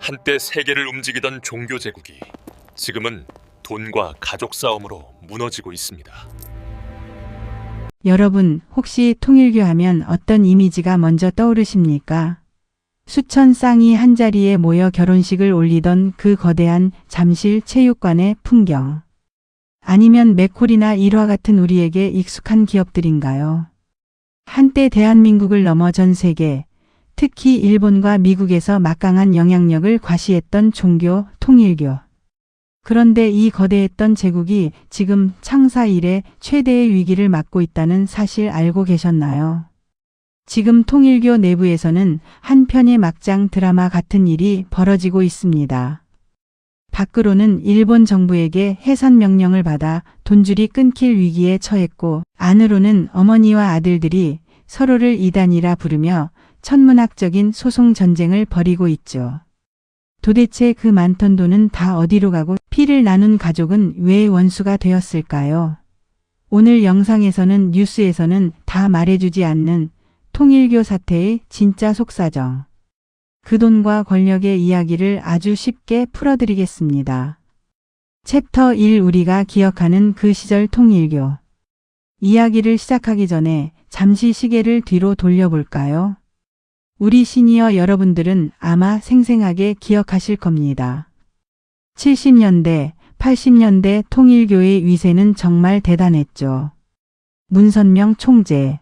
한때 세계를 움직이던 종교 제국이 지금은 돈과 가족 싸움으로 무너지고 있습니다. 여러분, 혹시 통일교 하면 어떤 이미지가 먼저 떠오르십니까? 수천 쌍이 한자리에 모여 결혼식을 올리던 그 거대한 잠실 체육관의 풍경. 아니면 맥콜이나 일화 같은 우리에게 익숙한 기업들인가요? 한때 대한민국을 넘어 전 세계, 특히 일본과 미국에서 막강한 영향력을 과시했던 종교 통일교. 그런데 이 거대했던 제국이 지금 창사 이래 최대의 위기를 맞고 있다는 사실 알고 계셨나요? 지금 통일교 내부에서는 한편의 막장 드라마 같은 일이 벌어지고 있습니다. 밖으로는 일본 정부에게 해산 명령을 받아 돈줄이 끊길 위기에 처했고, 안으로는 어머니와 아들들이 서로를 이단이라 부르며 천문학적인 소송 전쟁을 벌이고 있죠. 도대체 그 많던 돈은 다 어디로 가고 피를 나눈 가족은 왜 원수가 되었을까요? 오늘 영상에서는 뉴스에서는 다 말해주지 않는 통일교 사태의 진짜 속사정. 그 돈과 권력의 이야기를 아주 쉽게 풀어드리겠습니다. 챕터 1 우리가 기억하는 그 시절 통일교. 이야기를 시작하기 전에 잠시 시계를 뒤로 돌려볼까요? 우리 시니어 여러분들은 아마 생생하게 기억하실 겁니다. 70년대, 80년대 통일교의 위세는 정말 대단했죠. 문선명 총재.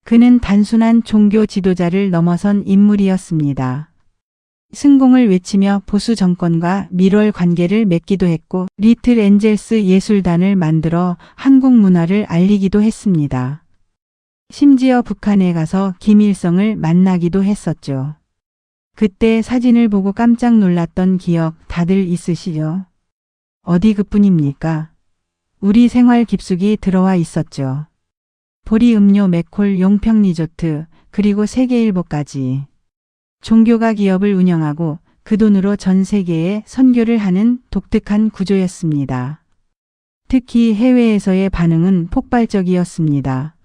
그는 단순한 종교 지도자를 넘어선 인물이었습니다. 승공을 외치며 보수 정권과 밀월 관계를 맺기도 했고, 리틀 엔젤스 예술단을 만들어 한국 문화를 알리기도 했습니다. 심지어 북한에 가서 김일성을 만나기도 했었죠. 그때 사진을 보고 깜짝 놀랐던 기억 다들 있으시죠? 어디 그뿐입니까? 우리 생활 깊숙이 들어와 있었죠. 보리 음료, 맥콜, 용평 리조트, 그리고 세계일보까지. 종교가 기업을 운영하고 그 돈으로 전 세계에 선교를 하는 독특한 구조였습니다. 특히 해외에서의 반응은 폭발적이었습니다.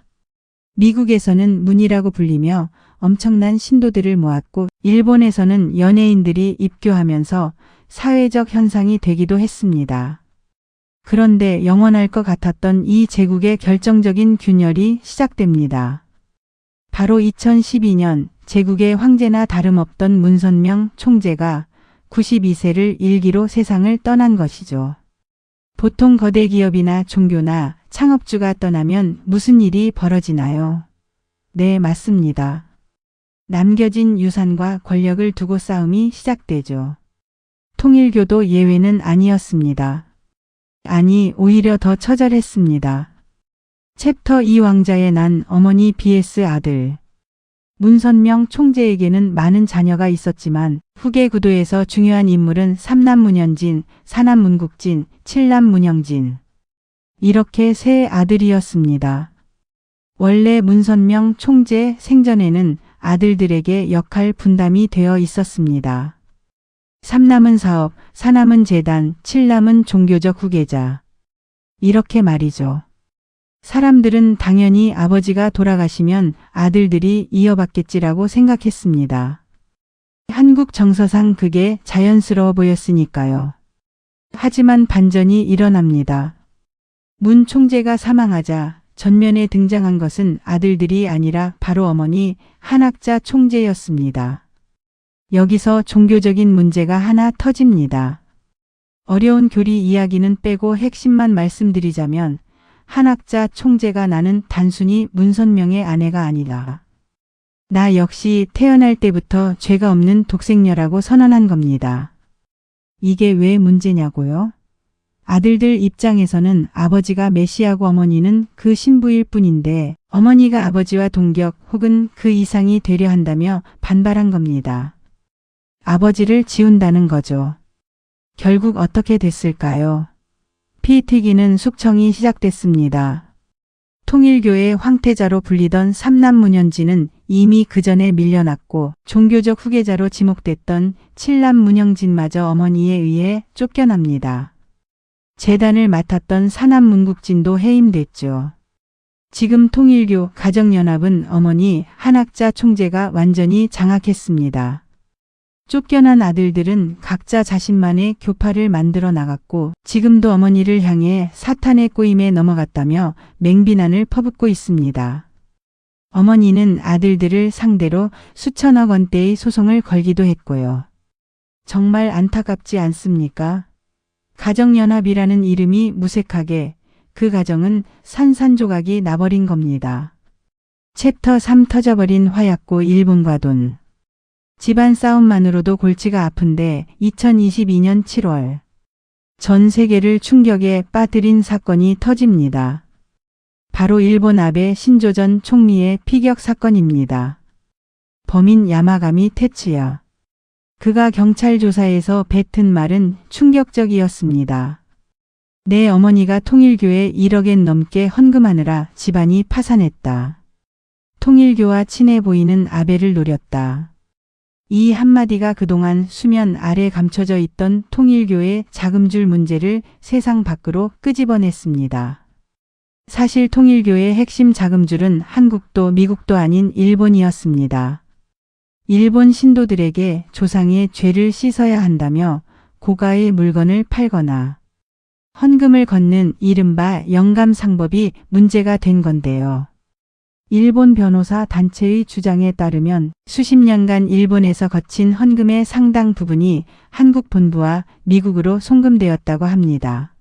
미국에서는 문이라고 불리며 엄청난 신도들을 모았고, 일본에서는 연예인들이 입교하면서 사회적 현상이 되기도 했습니다. 그런데 영원할 것 같았던 이 제국의 결정적인 균열이 시작됩니다. 바로 2012년 제국의 황제나 다름없던 문선명 총재가 92세를 일기로 세상을 떠난 것이죠. 보통 거대 기업이나 종교나 창업주가 떠나면 무슨 일이 벌어지나요? 네, 맞습니다. 남겨진 유산과 권력을 두고 싸움이 시작되죠. 통일교도 예외는 아니었습니다. 아니, 오히려 더 처절했습니다. 챕터 2 왕자의 난 어머니 vs 아들. 문선명 총재에게는 많은 자녀가 있었지만 후계 구도에서 중요한 인물은 삼남 문현진, 사남 문국진, 칠남 문영진. 이렇게 세 아들이었습니다. 원래 문선명 총재 생전에는 아들들에게 역할 분담이 되어 있었습니다. 삼남은 사업, 사남은 재단, 칠남은 종교적 후계자. 이렇게 말이죠. 사람들은 당연히 아버지가 돌아가시면 아들들이 이어받겠지라고 생각했습니다. 한국 정서상 그게 자연스러워 보였으니까요. 하지만 반전이 일어납니다. 문 총재가 사망하자 전면에 등장한 것은 아들들이 아니라 바로 어머니 한학자 총재였습니다. 여기서 종교적인 문제가 하나 터집니다. 어려운 교리 이야기는 빼고 핵심만 말씀드리자면 한학자 총재가 나는 단순히 문선명의 아내가 아니다. 나 역시 태어날 때부터 죄가 없는 독생녀라고 선언한 겁니다. 이게 왜 문제냐고요? 아들들 입장에서는 아버지가 메시아고 어머니는 그 신부일 뿐인데 어머니가 아버지와 동격 혹은 그 이상이 되려 한다며 반발한 겁니다. 아버지를 지운다는 거죠. 결국 어떻게 됐을까요? 피 튀기는 숙청이 시작됐습니다. 통일교의 황태자로 불리던 삼남 문현진은 이미 그 전에 밀려났고 종교적 후계자로 지목됐던 칠남 문영진마저 어머니에 의해 쫓겨납니다. 재단을 맡았던 사남 문국진도 해임됐죠. 지금 통일교 가정연합은 어머니 한학자 총재가 완전히 장악했습니다. 쫓겨난 아들들은 각자 자신만의 교파를 만들어 나갔고 지금도 어머니를 향해 사탄의 꼬임에 넘어갔다며 맹비난을 퍼붓고 있습니다. 어머니는 아들들을 상대로 수천억 원대의 소송을 걸기도 했고요. 정말 안타깝지 않습니까? 가정연합이라는 이름이 무색하게 그 가정은 산산조각이 나버린 겁니다. 챕터 3 터져버린 화약고 일본과 돈. 집안 싸움만으로도 골치가 아픈데 2022년 7월 전 세계를 충격에 빠뜨린 사건이 터집니다. 바로 일본 아베 신조 전 총리의 피격 사건입니다. 범인 야마가미 테츠야. 그가 경찰 조사에서 뱉은 말은 충격적이었습니다. 내 어머니가 통일교에 1억엔 넘게 헌금하느라 집안이 파산했다. 통일교와 친해 보이는 아베를 노렸다. 이 한마디가 그동안 수면 아래 감춰져 있던 통일교의 자금줄 문제를 세상 밖으로 끄집어냈습니다. 사실 통일교의 핵심 자금줄은 한국도 미국도 아닌 일본이었습니다. 일본 신도들에게 조상의 죄를 씻어야 한다며 고가의 물건을 팔거나 헌금을 걷는 이른바 영감상법이 문제가 된 건데요. 일본 변호사 단체의 주장에 따르면 수십 년간 일본에서 거친 헌금의 상당 부분이 한국 본부와 미국으로 송금되었다고 합니다.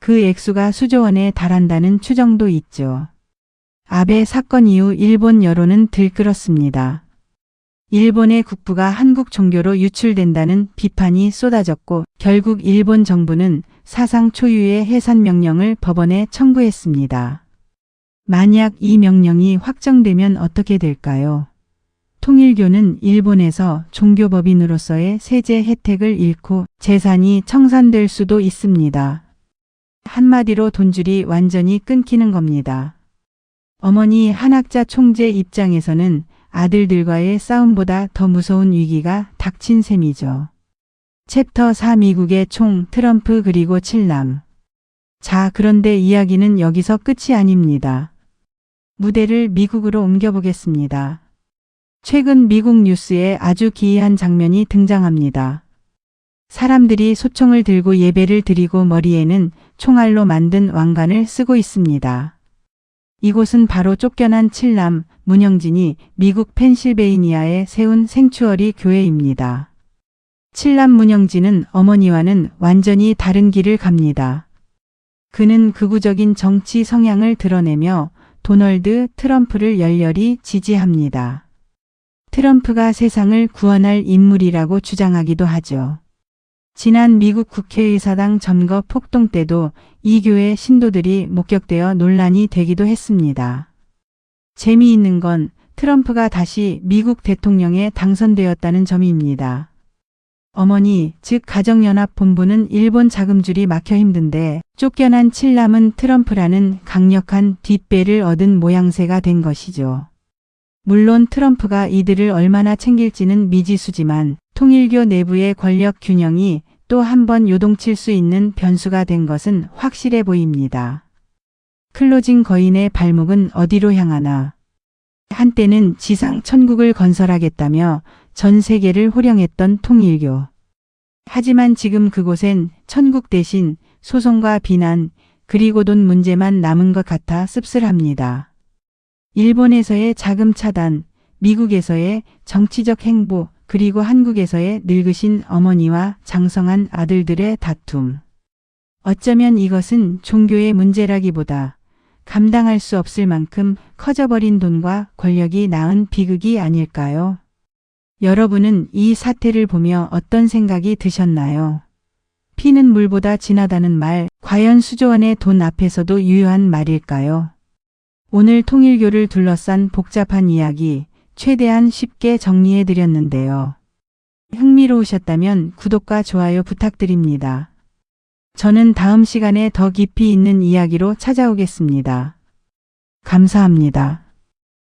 그 액수가 수조 원에 달한다는 추정도 있죠. 아베 사건 이후 일본 여론은 들끓었습니다. 일본의 국부가 한국 종교로 유출된다는 비판이 쏟아졌고 결국 일본 정부는 사상 초유의 해산 명령을 법원에 청구했습니다. 만약 이 명령이 확정되면 어떻게 될까요? 통일교는 일본에서 종교법인으로서의 세제 혜택을 잃고 재산이 청산될 수도 있습니다. 한마디로 돈줄이 완전히 끊기는 겁니다. 어머니 한학자 총재 입장에서는 아들들과의 싸움보다 더 무서운 위기가 닥친 셈이죠. 챕터 4 미국의 총 트럼프 그리고 칠남. 자, 그런데 이야기는 여기서 끝이 아닙니다. 무대를 미국으로 옮겨보겠습니다. 최근 미국 뉴스에 아주 기이한 장면이 등장합니다. 사람들이 소총을 들고 예배를 드리고 머리에는 총알로 만든 왕관을 쓰고 있습니다. 이곳은 바로 쫓겨난 칠남 문영진이 미국 펜실베이니아에 세운 생추어리 교회입니다. 칠남 문영진은 어머니와는 완전히 다른 길을 갑니다. 그는 극우적인 정치 성향을 드러내며 도널드 트럼프를 열렬히 지지합니다. 트럼프가 세상을 구원할 인물이라고 주장하기도 하죠. 지난 미국 국회의사당 점거 폭동 때도 이 교회 신도들이 목격되어 논란이 되기도 했습니다. 재미있는 건 트럼프가 다시 미국 대통령에 당선되었다는 점입니다. 어머니, 즉 가정연합본부는 일본 자금줄이 막혀 힘든데 쫓겨난 칠남은 트럼프라는 강력한 뒷배를 얻은 모양새가 된 것이죠. 물론 트럼프가 이들을 얼마나 챙길지는 미지수지만 통일교 내부의 권력 균형이 또 한 번 요동칠 수 있는 변수가 된 것은 확실해 보입니다. 클로징 거인의 발목은 어디로 향하나. 한때는 지상 천국을 건설하겠다며 전 세계를 호령했던 통일교. 하지만 지금 그곳엔 천국 대신 소송과 비난 그리고 돈 문제만 남은 것 같아 씁쓸합니다. 일본에서의 자금 차단, 미국에서의 정치적 행보, 그리고 한국에서의 늙으신 어머니와 장성한 아들들의 다툼. 어쩌면 이것은 종교의 문제라기보다 감당할 수 없을 만큼 커져버린 돈과 권력이 낳은 비극이 아닐까요? 여러분은 이 사태를 보며 어떤 생각이 드셨나요? 피는 물보다 진하다는 말, 과연 수조원의 돈 앞에서도 유효한 말일까요? 오늘 통일교를 둘러싼 복잡한 이야기, 최대한 쉽게 정리해 드렸는데요. 흥미로우셨다면 구독과 좋아요 부탁드립니다. 저는 다음 시간에 더 깊이 있는 이야기로 찾아오겠습니다. 감사합니다.